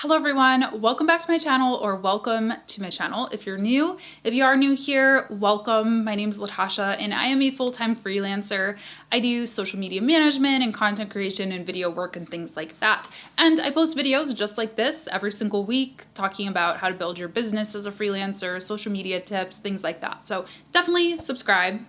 Hello everyone, welcome back to my channel, or welcome to my channel if you're new. If you are new here, welcome. My name is Latasha and I am a full-time freelancer. I do social media management and content creation and video work and things like that. And I post videos just like this every single week talking about how to build your business as a freelancer, social media tips, things like that. So definitely subscribe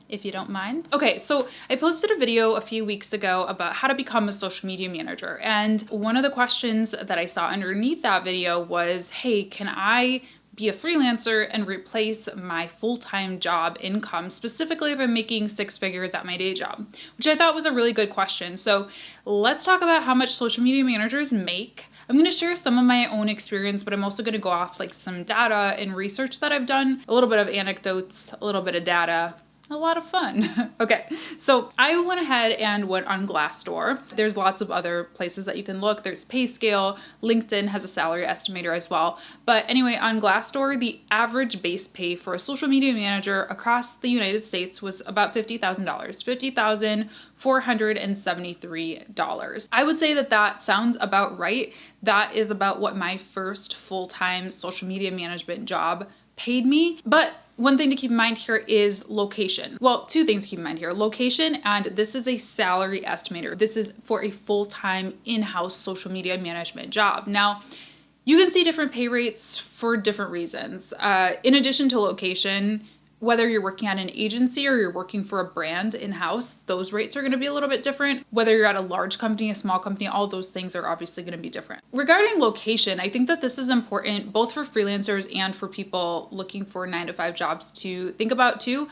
if you don't mind. Okay, so I posted a video a few weeks ago about how to become a social media manager. And one of the questions that I saw underneath that video was, hey, can I be a freelancer and replace my full-time job income, specifically if I'm making six figures at my day job? Which I thought was a really good question. So let's talk about how much social media managers make. I'm going to share some of my own experience, but I'm also going to go off like some data and research that I've done, a little bit of anecdotes, a little bit of data. A lot of fun. Okay, so I went ahead and went on Glassdoor. There's lots of other places that you can look. There's PayScale, LinkedIn has a salary estimator as well. But anyway, on Glassdoor, the average base pay for a social media manager across the United States was about $50,000, $50,473. I would say that that sounds about right. That is about what my first full-time social media management job paid me. But one thing to keep in mind here is location. Well, two things to keep in mind here. Location, and this is a salary estimator. This is for a full-time in-house social media management job. Now, you can see different pay rates for different reasons. In addition to location, whether you're working at an agency or you're working for a brand in-house, those rates are going to be a little bit different. Whether you're at a large company, a small company, all those things are obviously going to be different. Regarding location, I think that this is important both for freelancers and for people looking for 9-to-5 jobs to think about too.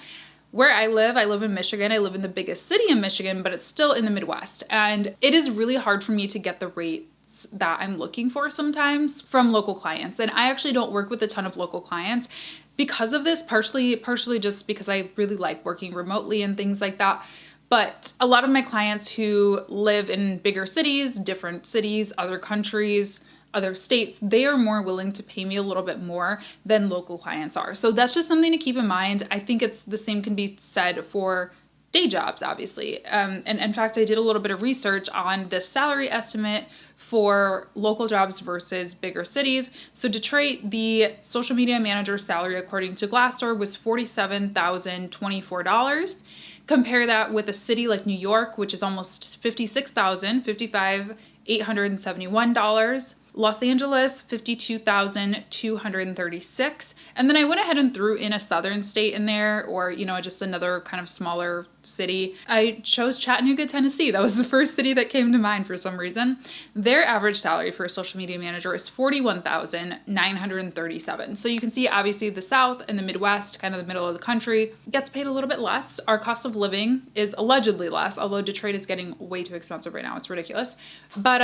Where I live in Michigan. I live in the biggest city in Michigan, but it's still in the Midwest. And it is really hard for me to get the rate that I'm looking for sometimes from local clients. And I actually don't work with a ton of local clients because of this, partially just because I really like working remotely and things like that. But a lot of my clients who live in bigger cities, different cities, other countries, other states, they are more willing to pay me a little bit more than local clients are. So that's just something to keep in mind. I think it's the same can be said for day jobs, obviously. And in fact, I did a little bit of research on the salary estimate for local jobs versus bigger cities. So Detroit, the social media manager salary according to Glassdoor was $47,024. Compare that with a city like New York, which is almost $56,000, $55,871. Los Angeles, $52,236. And then I went ahead and threw in a southern state in there, or, you know, just another kind of smaller city. I chose Chattanooga, Tennessee. That was the first city that came to mind for some reason. Their average salary for a social media manager is $41,937. So you can see obviously the South and the Midwest, kind of the middle of the country, gets paid a little bit less. Our cost of living is allegedly less, although Detroit is getting way too expensive right now. It's ridiculous. But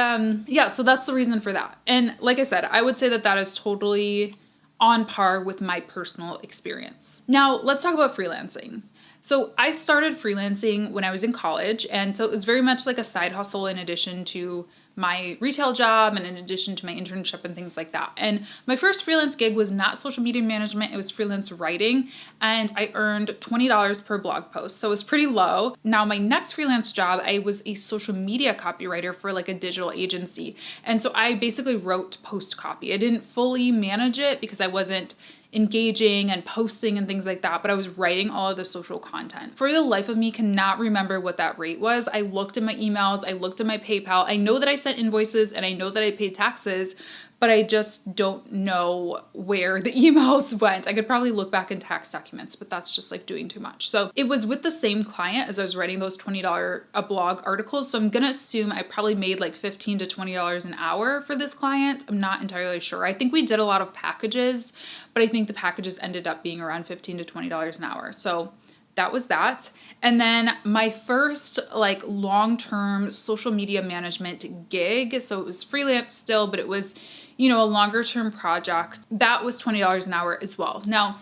yeah, so that's the reason for that. And like I said, I would say that that is totally on par with my personal experience. Now let's talk about freelancing. So I started freelancing when I was in college, and so it was very much like a side hustle in addition to my retail job and in addition to my internship and things like that. And my first freelance gig was not social media management, it was freelance writing, and I earned $20 per blog post, so it was pretty low. Now my next freelance job, I was a social media copywriter for like a digital agency, and so I basically wrote post copy. I didn't fully manage it because I wasn't engaging and posting and things like that, but I was writing all of the social content. For the life of me, cannot remember what that rate was. I looked at my emails, I looked at my PayPal. I know that I sent invoices and I know that I paid taxes, but I just don't know where the emails went. I could probably look back in tax documents, but that's just like doing too much. So it was with the same client as I was writing those $20 a blog articles. So I'm gonna assume I probably made like $15 to $20 an hour for this client. I'm not entirely sure. I think we did a lot of packages, but I think the packages ended up being around $15 to $20 an hour. So that was that. And then my first like long-term social media management gig, so it was freelance still, but it was, you know, a longer term project, that was $20 an hour as well. Now,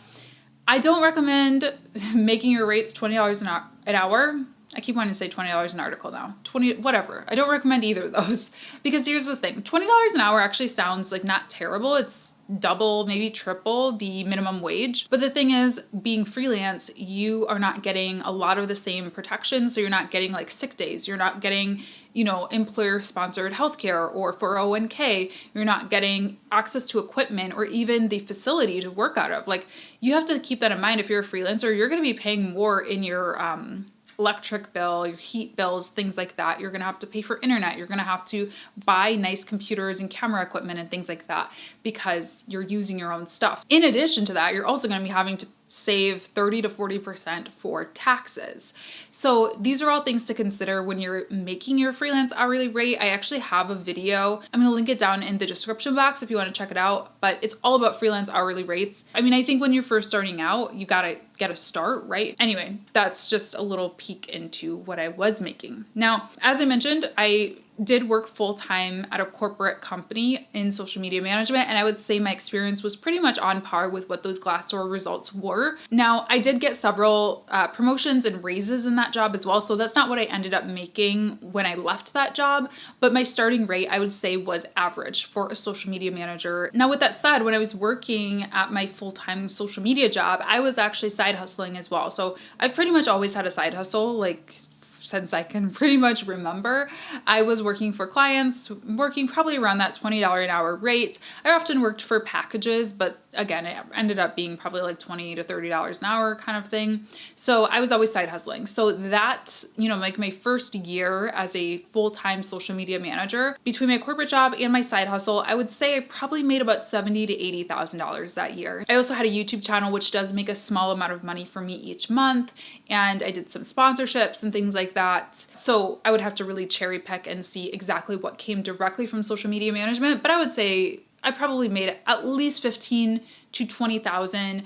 I don't recommend making your rates $20 an hour. I keep wanting to say $20 an article now. 20, whatever. I don't recommend either of those because here's the thing. $20 an hour actually sounds like not terrible. It's double, maybe triple the minimum wage. But the thing is, being freelance, you are not getting a lot of the same protections. So you're not getting like sick days. You're not getting, you know, employer sponsored healthcare or 401k. You're not getting access to equipment or even the facility to work out of. Like, you have to keep that in mind. If you're a freelancer, you're going to be paying more in your electric bill, your heat bills, things like that. You're going to have to pay for internet. You're going to have to buy nice computers and camera equipment and things like that because you're using your own stuff. In addition to that, you're also going to be having to save 30 to 40% for taxes. So these are all things to consider when you're making your freelance hourly rate. I actually have a video. I'm going to link it down in the description box if you want to check it out, but it's all about freelance hourly rates. I mean, I think when you're first starting out, you got to get a start, right? Anyway, that's just a little peek into what I was making. Now, as I mentioned, I did work full-time at a corporate company in social media management, and I would say my experience was pretty much on par with what those Glassdoor results were. Now, I did get several promotions and raises in that job as well, so that's not what I ended up making when I left that job, but my starting rate, I would say, was average for a social media manager. Now, with that said, when I was working at my full-time social media job, I was actually side hustling as well. So I've pretty much always had a side hustle, like, since I can pretty much remember. I was working for clients, working probably around that $20 an hour rate. I often worked for packages, but again, it ended up being probably like $20 to $30 an hour kind of thing. So I was always side hustling. So that, you know, like my first year as a full-time social media manager, between my corporate job and my side hustle, I would say I probably made about $70,000 to $80,000 that year. I also had a YouTube channel, which does make a small amount of money for me each month. And I did some sponsorships and things like that. So I would have to really cherry pick and see exactly what came directly from social media management. But I would say I probably made at least $15,000 to $20,000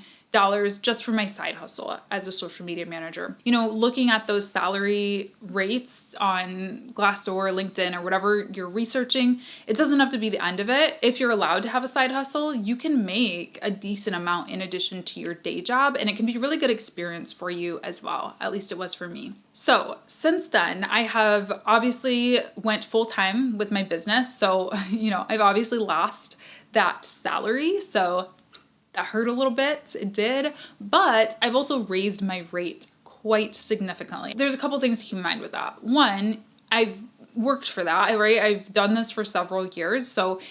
just for my side hustle as a social media manager. You know, looking at those salary rates on Glassdoor, LinkedIn, or whatever you're researching, it doesn't have to be the end of it. If you're allowed to have a side hustle, you can make a decent amount in addition to your day job, and it can be a really good experience for you as well. At least it was for me. So since then, I have obviously went full-time with my business. So, you know, I've obviously lost that salary. So that hurt a little bit, it did, but I've also raised my rate quite significantly. There's a couple things to keep in mind with that. One, I've worked for that, right? I've done this for several years. So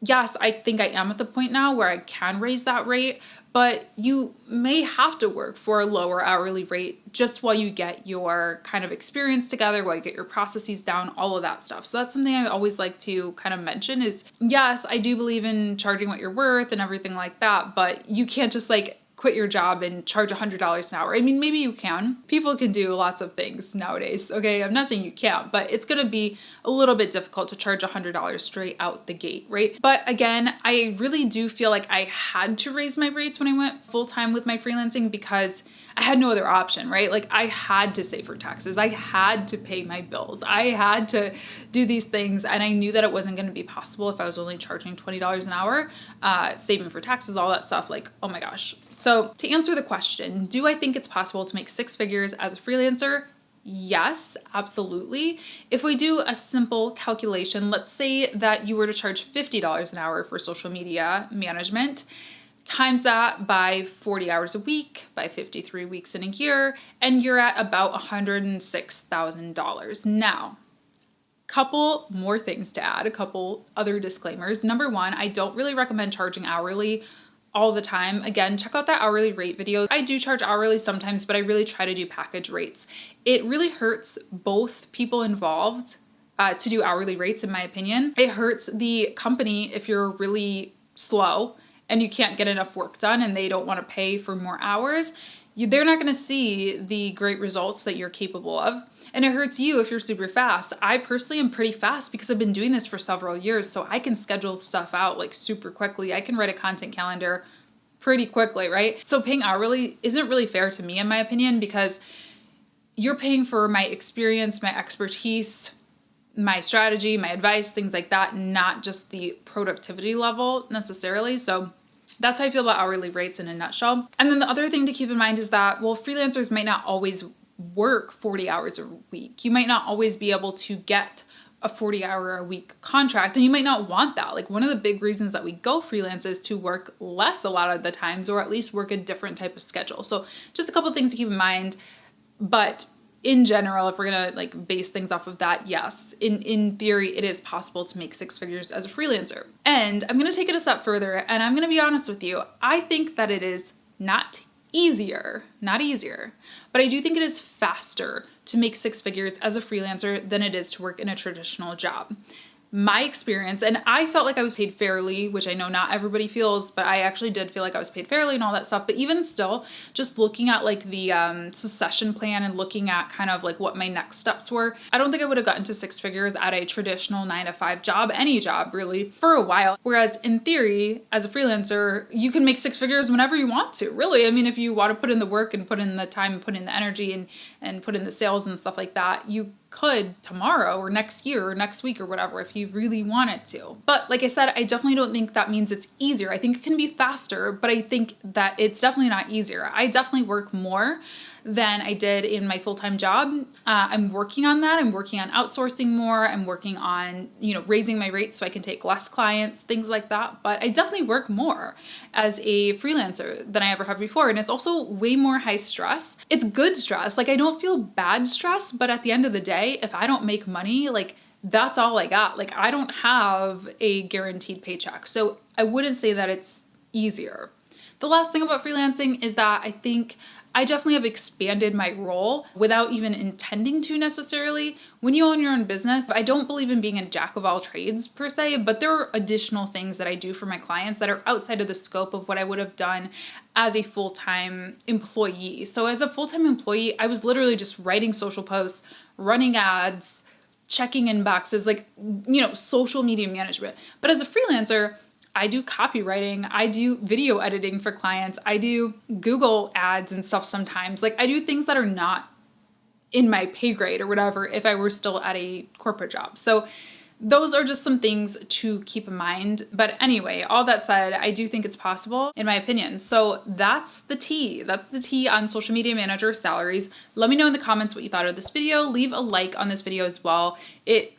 yes, I think I am at the point now where I can raise that rate, but you may have to work for a lower hourly rate just while you get your kind of experience together, while you get your processes down, all of that stuff. So that's something I always like to kind of mention is, yes, I do believe in charging what you're worth and everything like that, but you can't just like quit your job and charge $100 an hour. I mean, maybe you can. People can do lots of things nowadays, okay? I'm not saying you can't, but it's gonna be a little bit difficult to charge $100 straight out the gate, right? But again, I really do feel like I had to raise my rates when I went full-time with my freelancing because I had no other option, right? Like I had to save for taxes. I had to pay my bills. I had to do these things. And I knew that it wasn't going to be possible if I was only charging $20 an hour, saving for taxes, all that stuff. Like, oh my gosh. So to answer the question, do I think it's possible to make six figures as a freelancer? Yes, absolutely. If we do a simple calculation, let's say that you were to charge $50 an hour for social media management, times that by 40 hours a week, by 53 weeks in a year, and you're at about $106,000. Now, couple more things to add, a couple other disclaimers. Number one, I don't really recommend charging hourly all the time. Again, check out that hourly rate video. I do charge hourly sometimes, but I really try to do package rates. It really hurts both people involved to do hourly rates, in my opinion. It hurts the company if you're really slow and you can't get enough work done and they don't want to pay for more hours. They're not going to see the great results that you're capable of. And it hurts you if you're super fast. I personally am pretty fast because I've been doing this for several years, so I can schedule stuff out like super quickly. I can write a content calendar pretty quickly, right? So paying hourly isn't really fair to me, in my opinion, because you're paying for my experience, my expertise, my strategy, my advice, things like that, not just the productivity level necessarily. So that's how I feel about hourly rates in a nutshell. And then the other thing to keep in mind is that, well, freelancers might not always work 40 hours a week. You might not always be able to get a 40-hour-a-week contract, and you might not want that. Like, one of the big reasons that we go freelance is to work less a lot of the times, or at least work a different type of schedule. So just a couple things to keep in mind. But in general, if we're gonna like base things off of that, yes, in theory, it is possible to make 6 figures as a freelancer. And I'm gonna take it a step further, and I'm gonna be honest with you. I think that it is not easier, but I do think it is faster to make 6 figures as a freelancer than it is to work in a traditional job. My experience, and I felt like I was paid fairly, which I know not everybody feels, but I actually did feel like I was paid fairly and all that stuff. But even still, just looking at like the succession plan and looking at kind of like what my next steps were, I don't think I would have gotten to 6 figures at a traditional 9-to-5 job, any job really, for a while. Whereas in theory, as a freelancer, you can make 6 figures whenever you want to, really. I mean, if you want to put in the work and put in the time and put in the energy and put in the sales and stuff like that, you could tomorrow or next year or next week or whatever if you really wanted to. But like I said, I definitely don't think that means it's easier. I think it can be faster, but I think that it's definitely not easier. I definitely work more than I did in my full-time job. I'm working on that. I'm working on outsourcing more. I'm working on, raising my rates so I can take less clients, things like that. But I definitely work more as a freelancer than I ever have before. And it's also way more high stress. It's good stress. Like, I don't feel bad stress, but at the end of the day, if I don't make money, like, that's all I got. Like, I don't have a guaranteed paycheck. So I wouldn't say that it's easier. The last thing about freelancing is that I think I definitely have expanded my role without even intending to necessarily. When you own your own business, I don't believe in being a jack of all trades per se, but there are additional things that I do for my clients that are outside of the scope of what I would have done as a full-time employee. So as a full-time employee, I was literally just writing social posts, running ads, checking inboxes, like, social media management. But as a freelancer, I do copywriting, I do video editing for clients, I do Google ads and stuff sometimes. Like, I do things that are not in my pay grade or whatever if I were still at a corporate job. So those are just some things to keep in mind. But anyway, all that said, I do think it's possible, in my opinion. So that's the tea. That's the tea on social media manager salaries. Let me know in the comments what you thought of this video. Leave a like on this video as well. It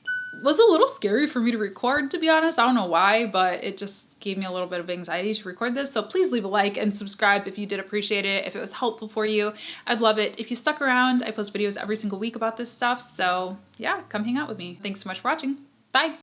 was a little scary for me to record, to be honest. I don't know why, but it just gave me a little bit of anxiety to record this. So please leave a like and subscribe if you did appreciate it, if it was helpful for you. I'd love it if you stuck around. I post videos every single week about this stuff. So yeah, come hang out with me. Thanks so much for watching. Bye.